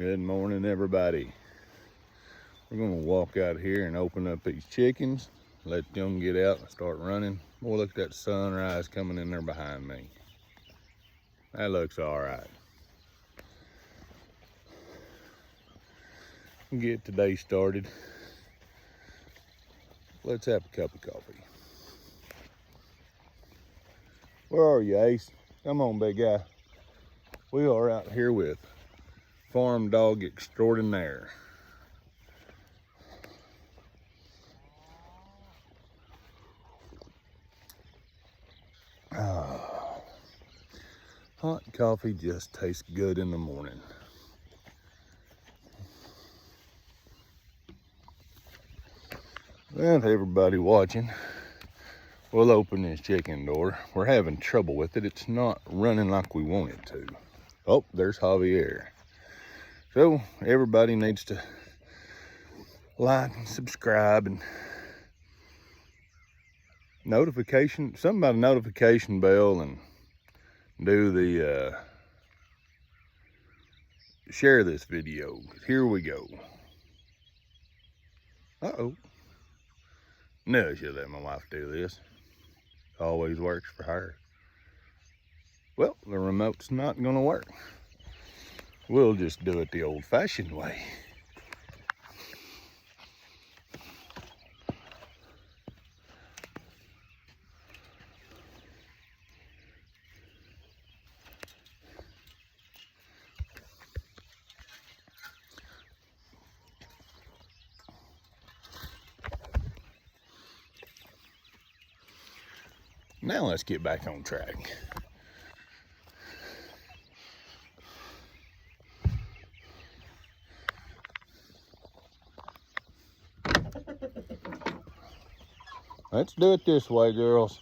Good morning, everybody. We're gonna walk out here and open up these chickens, let them get out and start running. Boy, look at that sunrise coming in there behind me. That looks all right. We'll get today started. Let's have a cup of coffee. Where are you, Ace? Come on, big guy. We are out here with Farm Dog Extraordinaire. Hot coffee just tastes good in the morning. Well, everybody watching, we'll open this chicken door. We're having trouble with it. It's not running like we want it to. Oh, there's Javier. So everybody needs to like and subscribe and notification, something about a notification bell, and do the share this video. Here we go. Uh-oh. No, I should let my wife do this. Always works for her. Well, the remote's not gonna work. We'll just do it the old-fashioned way. Now let's get back on track. Let's do it this way, girls.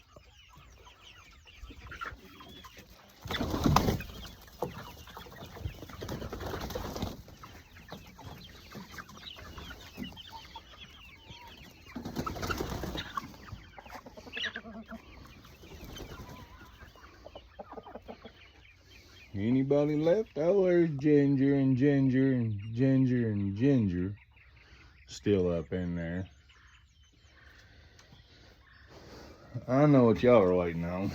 Anybody left? Oh, there's Ginger and Ginger and Ginger and Ginger. Still up in there. I know what y'all are waiting on.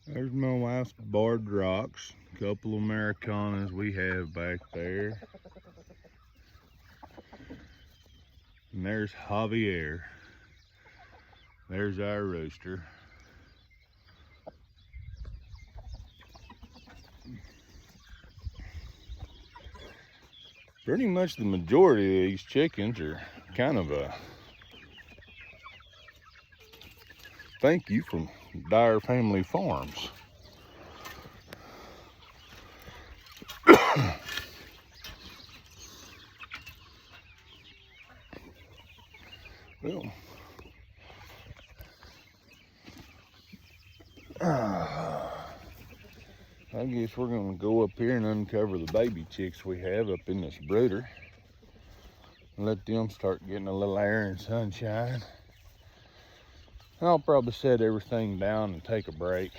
There's my wife's Barred Rocks. A couple of Americanas we have back there. And there's Javier. There's our rooster. Pretty much the majority of these chickens are kind of a thank you from Dyer Family Farms. Well, I guess we're gonna go up here and uncover the baby chicks we have up in this brooder. Let them start getting a little air and sunshine. I'll probably set everything down and take a break.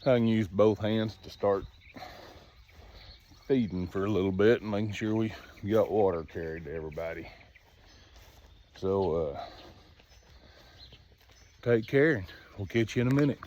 I can use both hands to start feeding for a little bit and making sure we got water carried to everybody. So take care, and we'll catch you in a minute.